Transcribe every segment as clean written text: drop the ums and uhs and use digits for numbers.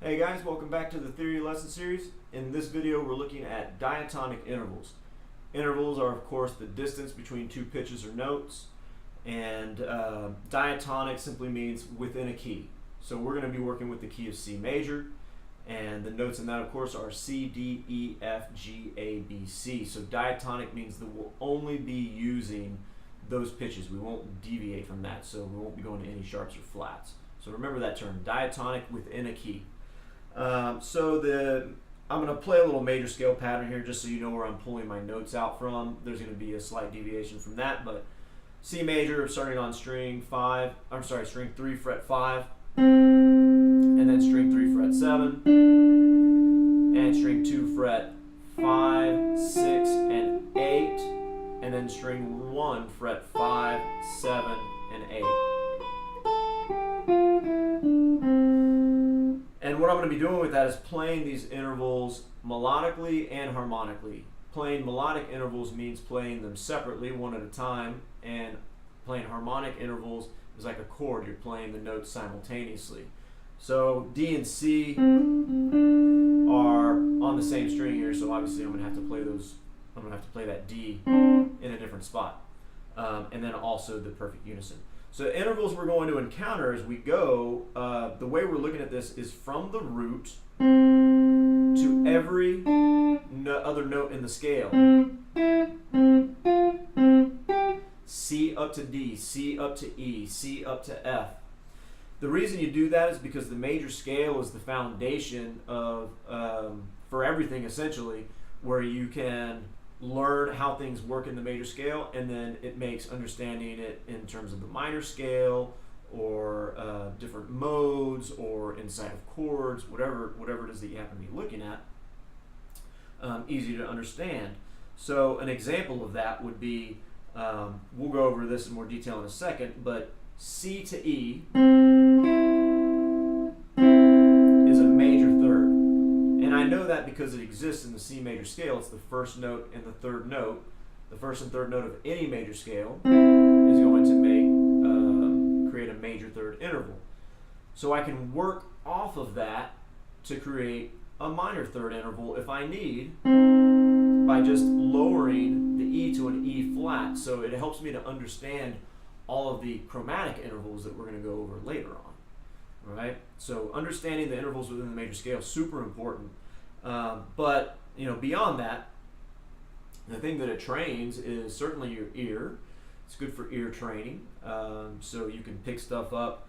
Hey guys, welcome back to the Theory Lesson Series. In this video we're looking at diatonic intervals. Intervals are of course the distance between two pitches or notes, and diatonic simply means within a key. So we're going to be working with the key of C major, and the notes in that of course are C, D, E, F, G, A, B, C. So diatonic means that we'll only be using those pitches. We won't deviate from that, so we won't be going to any sharps or flats. So remember that term, diatonic within a key. I'm going to play a little major scale pattern here just so you know where I'm pulling my notes out from. There's going to be a slight deviation from that, but C major starting on string 3 fret 5, and then string 3 fret 7, and string 2 fret 5, 6, and 8, and then string 1 fret 5, 7, and 8. And what I'm going to be doing with that is playing these intervals melodically and harmonically. Playing melodic intervals means playing them separately, one at a time, and playing harmonic intervals is like a chord. You're playing the notes simultaneously. So D and C are on the same string here, so obviously I'm going to have to play those. I'm going to have to play that D in a different spot, and then also the perfect unison. So the intervals we're going to encounter as we go, the way we're looking at this is from the root to every other note in the scale. C up to D, C up to E, C up to F. The reason you do that is because the major scale is the foundation of for everything essentially, where you can learn how things work in the major scale, and then it makes understanding it in terms of the minor scale or different modes or inside of chords, whatever it is that you happen to be looking at, easy to understand. So an example of that would be, we'll go over this in more detail in a second, but C to E is a major third. And I know that because it exists in the C major scale. It's the first note and the third note. The first and third note of any major scale is going to create a major third interval. So I can work off of that to create a minor third interval if I need, by just lowering the E to an E flat. So it helps me to understand all of the chromatic intervals that we're going to go over later on. Right? So understanding the intervals within the major scale is super important. But beyond that, the thing that it trains is certainly your ear. It's good for ear training. So you can pick stuff up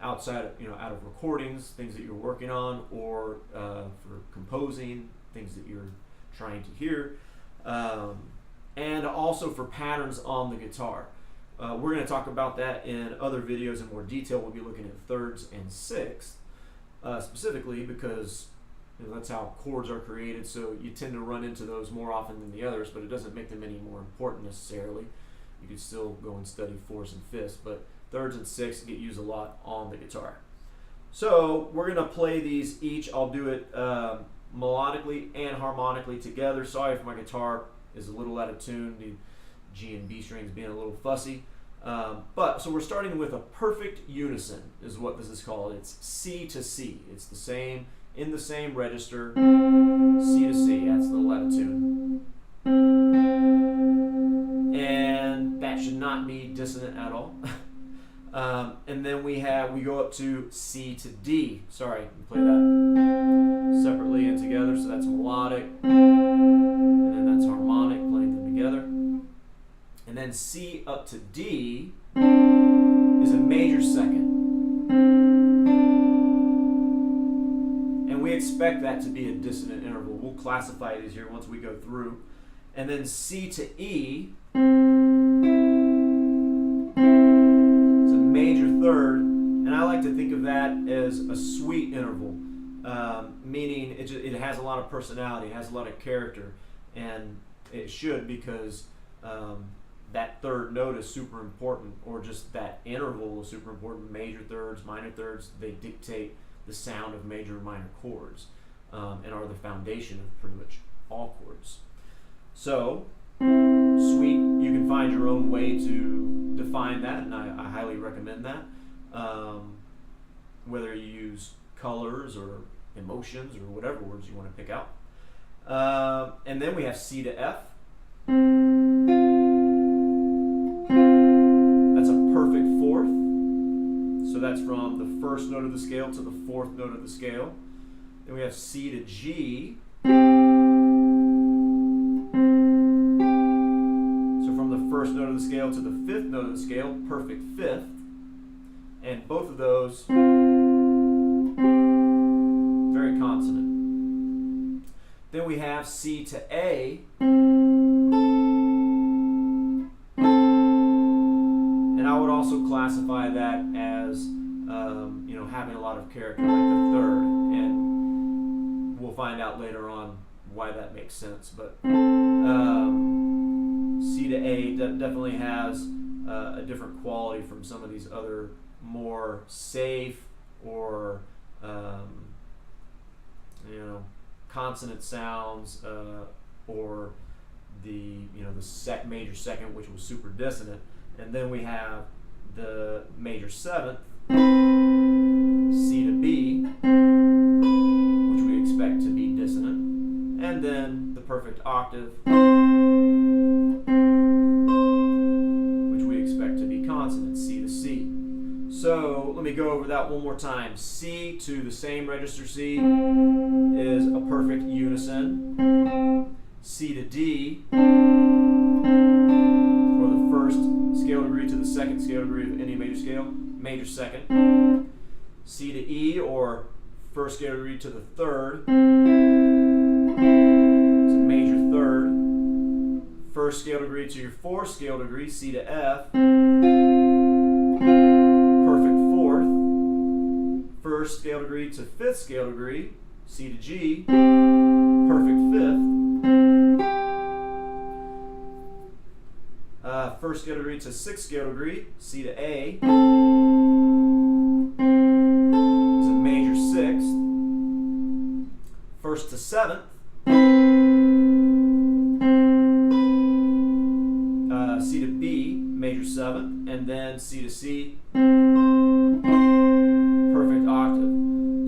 outside of, out of recordings, things that you're working on, or for composing, things that you're trying to hear, and also for patterns on the guitar. We're going to talk about that in other videos in more detail. We'll be looking at thirds and sixths specifically because that's how chords are created. So you tend to run into those more often than the others, but it doesn't make them any more important necessarily. You could still go and study fourths and fifths, but thirds and sixths get used a lot on the guitar. So we're going to play these each. I'll do it melodically and harmonically together. Sorry if my guitar is a little out of tune. The G and B strings being a little fussy. So we're starting with a perfect unison is what this is called. It's C to C. It's the same, in the same register, C to C. That's the little out of tune. And that should not be dissonant at all. And then we go up to C to D. Sorry, we play that separately and together, so that's melodic. And then that's harmonic, playing them together. And then C up to D is a major second. And we expect that to be a dissonant interval. We'll classify these here once we go through. And then C to E is a major third. And I like to think of that as a sweet interval, meaning it has a lot of personality, it has a lot of character, and it should, because that third note is super important, or just that interval is super important. Major thirds, minor thirds, they dictate the sound of major and minor chords, and are the foundation of pretty much all chords. So, sweet, you can find your own way to define that, and I highly recommend that. Whether you use colors or emotions or whatever words you want to pick out. And then we have C to F. That's a perfect fourth. So that's from the first note of the scale to the fourth note of the scale. Then we have C to G. So from the first note of the scale to the fifth note of the scale, perfect fifth. And both of those very consonant. Then we have C to A. And I would also classify that as having a lot of character, like the third. And we'll find out later on why that makes sense. But C to A definitely has a different quality from some of these other more safe or consonant sounds, or the major second, which was super dissonant. And then we have the major seventh, C to B, which we expect to be dissonant, and then the perfect octave, which we expect to be consonant, C to C. So let me go over that one more time. C to the same register C is a perfect unison. C to D, or the first scale degree to the second scale degree of any major scale, major second. C to E, or first scale degree to the third, it's a major third. First scale degree to your fourth scale degree, C to F, perfect fourth. First scale degree to fifth scale degree, C to G, perfect fifth. First scale degree to sixth scale degree, C to A, is a major sixth. First to seventh, C to B, major seventh, and then C to C, perfect octave.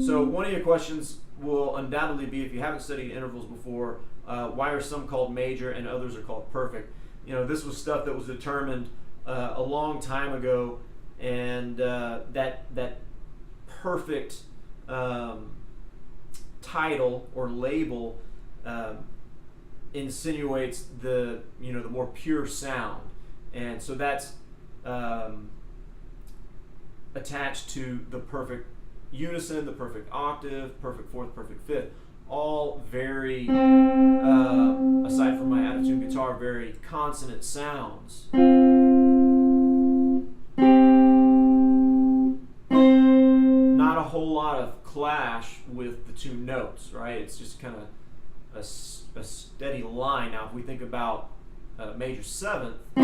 So one of your questions will undoubtedly be, if you haven't studied intervals before, why are some called major and others are called perfect? This was stuff that was determined a long time ago, and that perfect title or label insinuates the more pure sound, and so that's attached to the perfect unison, the perfect octave, perfect fourth, perfect fifth. All very, aside from my out-of-tune guitar, very consonant sounds. Not a whole lot of clash with the two notes, right? It's just kind of a steady line. Now, if we think about major seventh, you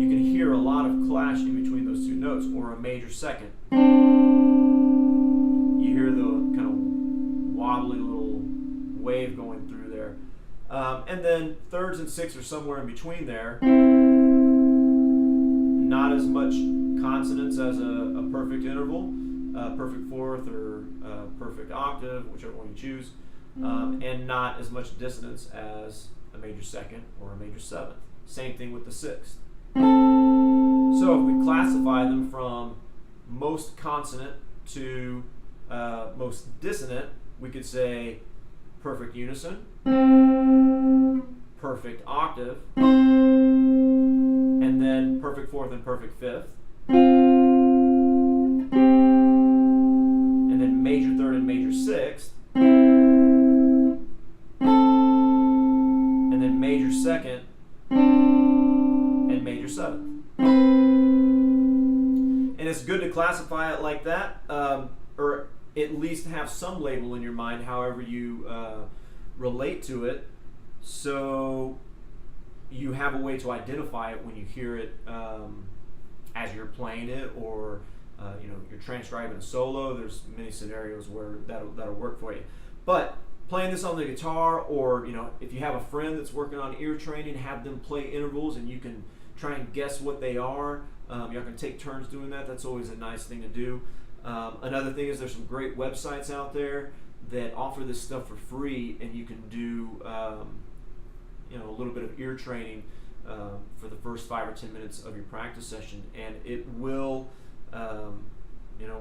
can hear a lot of clash in between those two notes, or a major second. You hear the kind of wobbly little wave going through there. And then thirds and sixths are somewhere in between there. Not as much consonants as a perfect interval, perfect fourth or perfect octave, whichever one you choose, and not as much dissonance as a major second or a major seventh. Same thing with the sixth. So if we classify them from most consonant to most dissonant, we could say perfect unison, perfect octave, and then perfect fourth and perfect fifth, and then major third and major sixth, and then major second and major seventh. And it's good to classify it like that, or at least have some label in your mind, however you relate to it, so you have a way to identify it when you hear it as you're playing it, or you're transcribing a solo. There's many scenarios where that'll work for you. But playing this on the guitar, or if you have a friend that's working on ear training, have them play intervals and you can try and guess what they are. Y'all can take turns doing that. That's always a nice thing to do. Another thing is there's some great websites out there that offer this stuff for free, and you can do a little bit of ear training for the first 5 or 10 minutes of your practice session, and it will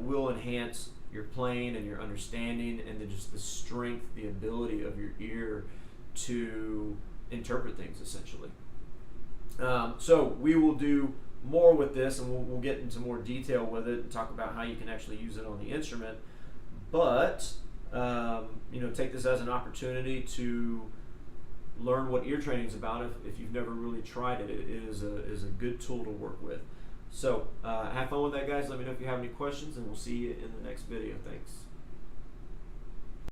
will enhance your playing and your understanding, and then just the strength, the ability of your ear to interpret things, essentially. So we will do more with this, and we'll get into more detail with it and talk about how you can actually use it on the instrument. But take this as an opportunity to learn what ear training is about. If you've never really tried it, it is a good tool to work with. So have fun with that, guys. Let me know if you have any questions, and we'll see you in the next video. Thanks.